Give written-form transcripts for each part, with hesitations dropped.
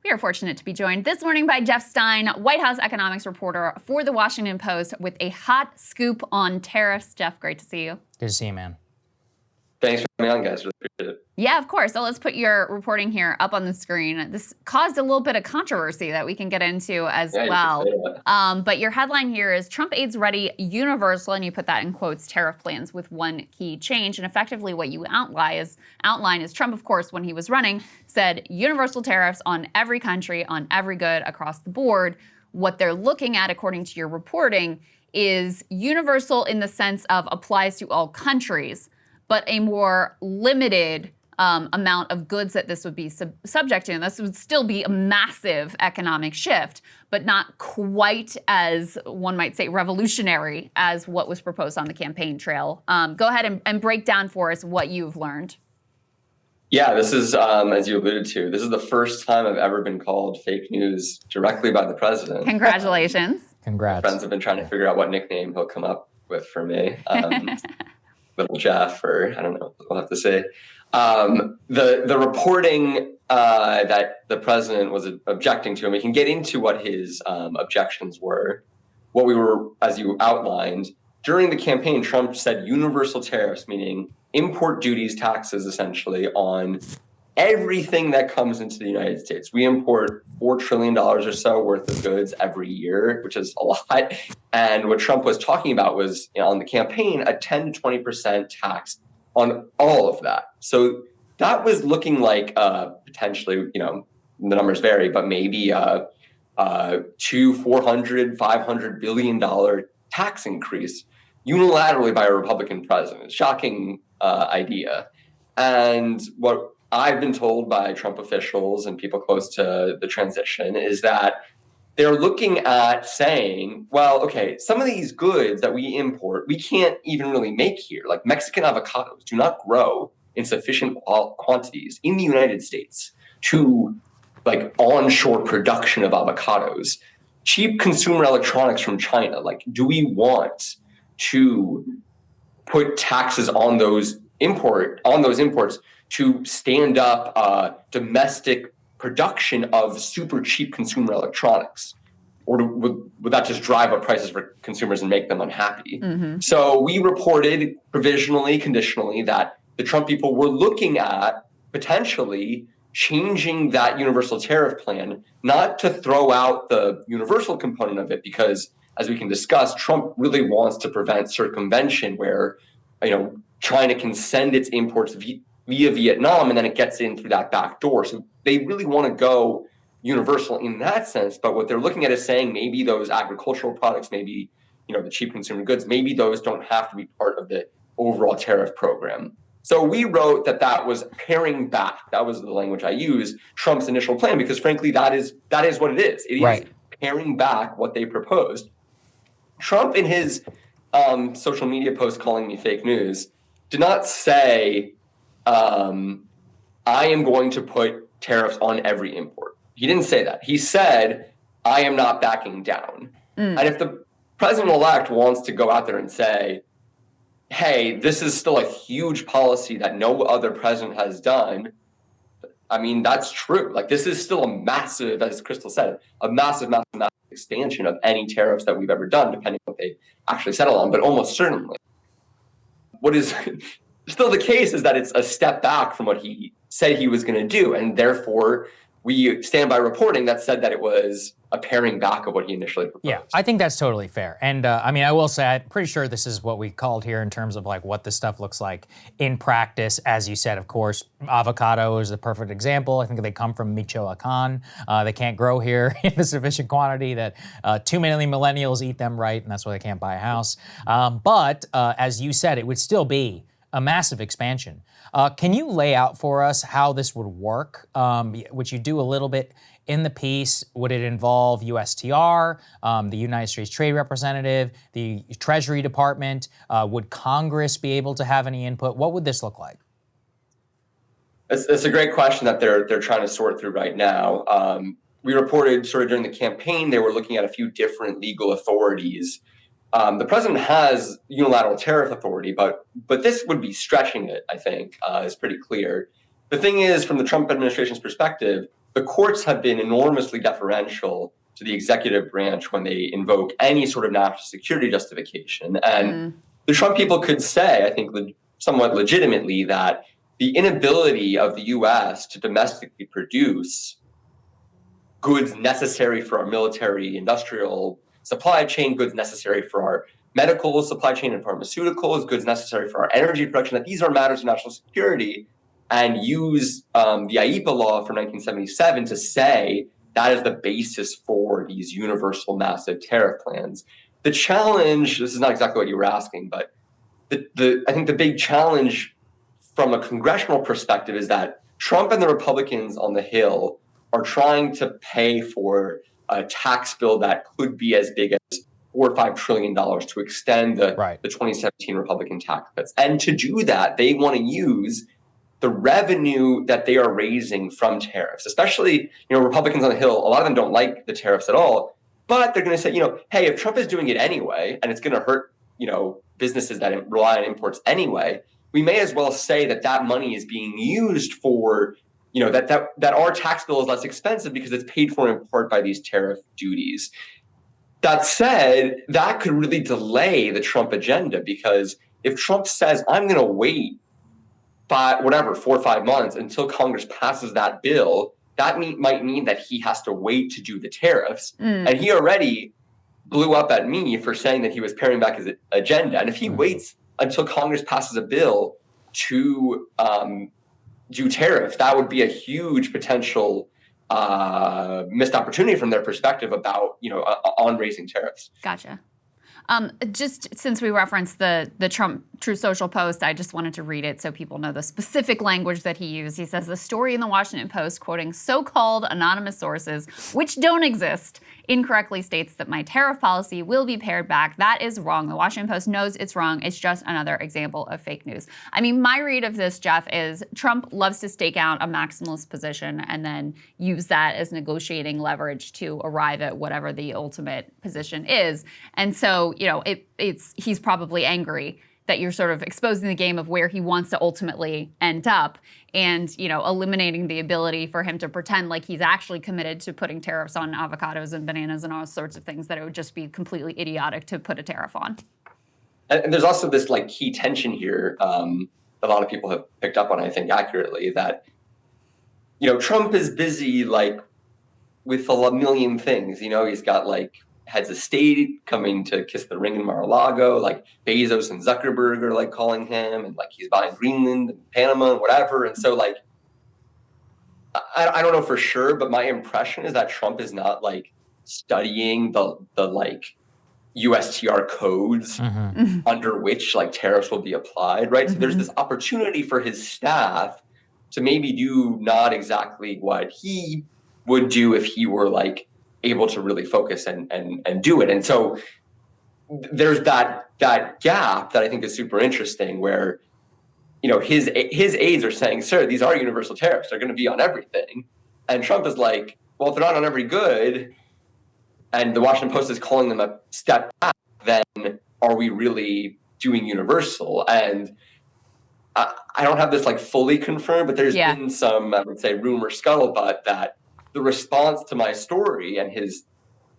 We are fortunate to be joined this morning by Jeff Stein, White House economics reporter for The Washington Post, with a hot scoop on tariffs. Jeff, great to see you. Good to see you, man. Thanks for having me on, guys. Really appreciate it. Yeah, of course. So let's put your reporting here up on the screen. This caused a little bit of controversy that we can get into as well. But your headline here is Trump aides ready universal, and you put that in quotes, tariff plans with one key change. And effectively what you outline is Trump, of course, when he was running, said universal tariffs on every country, on every good across the board. What they're looking at, according to your reporting, is universal in the sense of applies to all countries, but a more limited amount of goods that this would be subject to. And this would still be a massive economic shift, but not quite as, one might say, revolutionary as what was proposed on the campaign trail. Go ahead and break down for us what you've learned. Yeah, this is, as you alluded to, this is the first time I've ever been called fake news directly by the president. Congratulations. Congrats. My friends have been trying to figure out what nickname he'll come up with for me. Little Jeff, or I don't know, we'll have to say. The reporting that the president was objecting to, and we can get into what his objections were. What we were, as you outlined, during the campaign, Trump said universal tariffs, meaning import duties, taxes, essentially, on everything that comes into the United States. We import $4 trillion or so worth of goods every year, which is a lot. And what Trump was talking about was, on the campaign, a 10 to 20% tax on all of that. So that was looking like potentially, the numbers vary, but maybe $200, $400, $500 billion tax increase unilaterally by a Republican president. Shocking idea. And what I've been told by Trump officials and people close to the transition is that they're looking at saying, well, okay, some of these goods that we import, we can't even really make here. Like Mexican avocados do not grow in sufficient quantities in the United States to like onshore production of avocados. Cheap consumer electronics from China, like, do we want to put taxes on those imports to stand up domestic production of super cheap consumer electronics? Or would that just drive up prices for consumers and make them unhappy? Mm-hmm. So we reported provisionally, conditionally, that the Trump people were looking at potentially changing that universal tariff plan, not to throw out the universal component of it, because as we can discuss, Trump really wants to prevent circumvention where, China can send its imports via Vietnam, and then it gets in through that back door. So they really want to go universal in that sense. But what they're looking at is saying maybe those agricultural products, maybe, the cheap consumer goods, maybe those don't have to be part of the overall tariff program. So we wrote that was paring back. That was the language I used, Trump's initial plan, because frankly, that is what it is. It is paring back what they proposed. Trump, in his social media post calling me fake news, did not say, I am going to put tariffs on every import. He didn't say that. He said, I am not backing down. And if the president-elect wants to go out there and say, hey, this is still a huge policy that no other president has done, I mean, that's true. Like, this is still a massive, as Krystal said, a massive expansion of any tariffs that we've ever done, depending on what they actually settle on, but almost certainly. What is still the case is that it's a step back from what he said he was going to do, and therefore we stand by reporting that said that it was a paring back of what he initially proposed. Yeah, I think that's totally fair. And I will say, I'm pretty sure this is what we called here in terms of like what this stuff looks like in practice. As you said, of course, avocado is the perfect example. I think they come from Michoacan. They can't grow here in a sufficient quantity that too many millennials eat them, right? And that's why they can't buy a house. But as you said, it would still be a massive expansion. Can you lay out for us how this would work, which you do a little bit in the piece? Would it involve USTR, the United States Trade Representative, the Treasury Department? Would Congress be able to have any input? What would this look like? It's a great question that they're trying to sort through right now. We reported sort of during the campaign, they were looking at a few different legal authorities. The president has unilateral tariff authority, but this would be stretching it, I think, is pretty clear. The thing is, from the Trump administration's perspective, the courts have been enormously deferential to the executive branch when they invoke any sort of national security justification. And the Trump people could say, I think somewhat legitimately, that the inability of the US to domestically produce goods necessary for our military industrial supply chain, goods necessary for our medical supply chain and pharmaceuticals, goods necessary for our energy production, that these are matters of national security, and use the IEEPA law from 1977 to say that is the basis for these universal massive tariff plans. The challenge, this is not exactly what you were asking, but I think the big challenge from a congressional perspective is that Trump and the Republicans on the Hill are trying to pay for a tax bill that could be as big as $4 or $5 trillion to extend the 2017 Republican tax cuts. And to do that, they want to use the revenue that they are raising from tariffs, especially, Republicans on the Hill, a lot of them don't like the tariffs at all, but they're going to say, hey, if Trump is doing it anyway, and it's going to hurt, businesses that rely on imports anyway, we may as well say that money is being used for, that our tax bill is less expensive because it's paid for in part by these tariff duties. That said, that could really delay the Trump agenda, because if Trump says, I'm going to wait 4 or 5 months until Congress passes that bill, that might mean that he has to wait to do the tariffs. And he already blew up at me for saying that he was paring back his agenda. And if he waits until Congress passes a bill to do tariffs, that would be a huge potential missed opportunity from their perspective about, on raising tariffs. Gotcha. Just since we referenced the Trump Truth Social post, I just wanted to read it so people know the specific language that he used. He says, the story in the Washington Post, quoting so-called anonymous sources, which don't exist, incorrectly states that my tariff policy will be pared back. That is wrong. The Washington Post knows it's wrong. It's just another example of fake news. I mean, my read of this, Jeff, is Trump loves to stake out a maximalist position and then use that as negotiating leverage to arrive at whatever the ultimate position is. And so, he's probably angry that you're sort of exposing the game of where he wants to ultimately end up and, eliminating the ability for him to pretend like he's actually committed to putting tariffs on avocados and bananas and all sorts of things that it would just be completely idiotic to put a tariff on. And there's also this key tension here a lot of people have picked up on, I think, accurately, that, Trump is busy with a million things. He's got heads of state coming to kiss the ring in Mar-a-Lago, Bezos and Zuckerberg are calling him, and he's buying Greenland and Panama and whatever. And so I don't know for sure, but my impression is that Trump is not studying the USTR codes under which tariffs will be applied, right? So there's this opportunity for his staff to maybe do not exactly what he would do if he were able to really focus and do it. And so there's that gap that I think is super interesting, where his aides are saying, sir, these are universal tariffs, they're going to be on everything. And Trump is like, well, if they're not on every good, and the Washington Post is calling them a step back, then are we really doing universal? And I don't have this fully confirmed, but there's been some, I would say, rumor scuttlebutt that the response to my story and his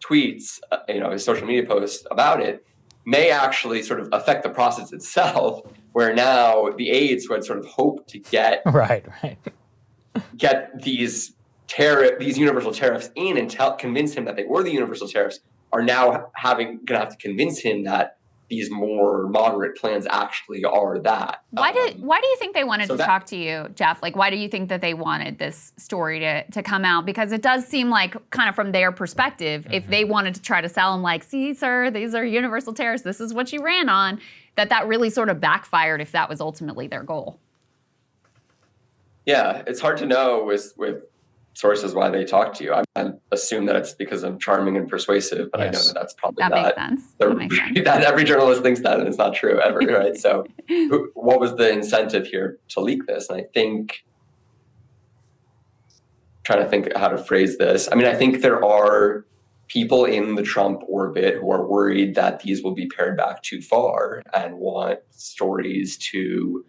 tweets, his social media posts about it, may actually sort of affect the process itself, where now the aides who had sort of hoped to get get these universal tariffs in and convince him that they were the universal tariffs, are now going to have to convince him that these more moderate plans actually are that. Why do you think they wanted to talk to you, Jeff? Why do you think that they wanted this story to come out? Because it does seem like, kind of from their perspective, if they wanted to try to sell them see, sir, these are universal tariffs, this is what you ran on, that really sort of backfired if that was ultimately their goal. Yeah, it's hard to know with sources why they talk to you. I assume that it's because I'm charming and persuasive, but I know that that's probably not. Makes sense. That every journalist thinks that, and it's not true ever, right? So what was the incentive here to leak this? And I think, trying to think how to phrase this. I mean, I think there are people in the Trump orbit who are worried that these will be pared back too far and want stories to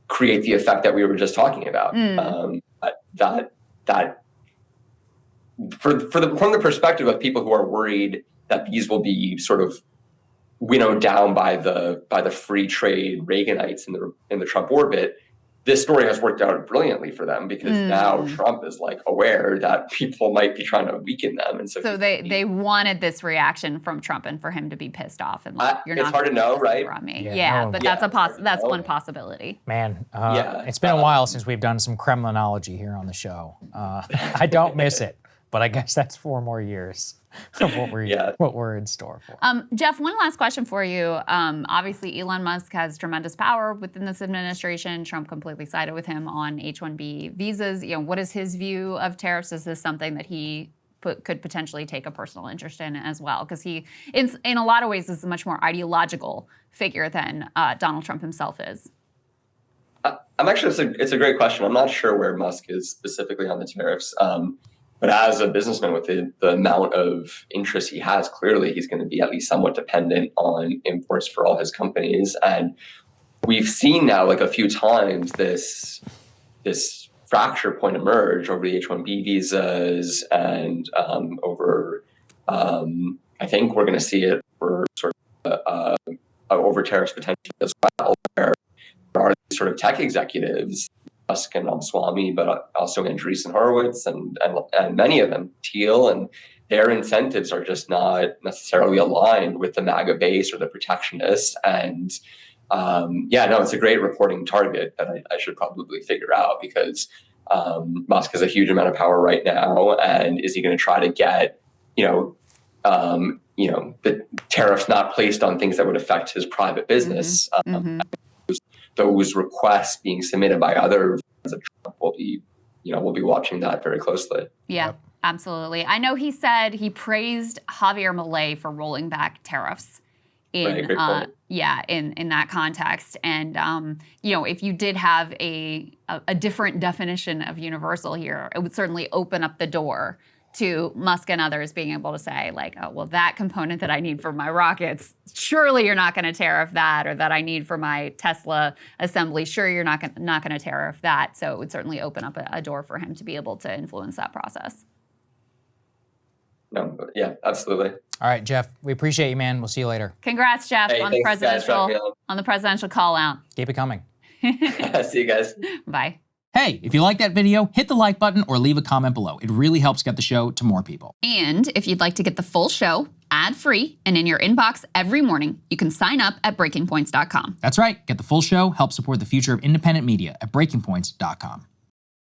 create the effect that we were just talking about. That that from the perspective of people who are worried that these will be sort of winnowed down by the free trade Reaganites in the Trump orbit, this story has worked out brilliantly for them, because now Trump is like aware that people might be trying to weaken them, and so they wanted this reaction from Trump and for him to be pissed off and like, you're not. It's hard to know, right? On me. Yeah, but that's one possibility. Man, it's been a while since we've done some Kremlinology here on the show. I don't miss it, but I guess that's 4 more years of what we're in store for. Jeff, one last question for you. Obviously, Elon Musk has tremendous power within this administration. Trump completely sided with him on H-1B visas. What is his view of tariffs? Is this something that he could potentially take a personal interest in as well? Because he, in a lot of ways, is a much more ideological figure than Donald Trump himself is. I'm actually, it's a great question. I'm not sure where Musk is specifically on the tariffs. But as a businessman, with the amount of interest he has, clearly he's going to be at least somewhat dependent on imports for all his companies. And we've seen now, like, a few times this fracture point emerge over the H-1B visas, and over I think we're going to see it for sort of over tariffs potentially as well, where there are these sort of tech executives, Musk and Swami, but also Andreessen Horowitz and many of them, Thiel, and their incentives are just not necessarily aligned with the MAGA base or the protectionists. And it's a great reporting target that I should probably figure out, because Musk has a huge amount of power right now, and is he going to try to get the tariffs not placed on things that would affect his private business? Those requests being submitted by other friends of Trump we'll be watching that very closely. Yeah, absolutely. I know he said he praised Javier Milei for rolling back tariffs in that context. And if you did have a different definition of universal here, it would certainly open up the door to Musk and others being able to say, like, oh, well, that component that I need for my rockets, surely you're not going to tariff that, or that I need for my Tesla assembly, sure you're not going to tariff that. So it would certainly open up a door for him to be able to influence that process. No, yeah, absolutely. All right, Jeff, we appreciate you, man. We'll see you later. Congrats, Jeff, on the presidential call out. Keep it coming. See you guys. Bye. Hey, if you like that video, hit the like button or leave a comment below. It really helps get the show to more people. And if you'd like to get the full show ad-free and in your inbox every morning, you can sign up at breakingpoints.com. That's right. Get the full show, help support the future of independent media at breakingpoints.com.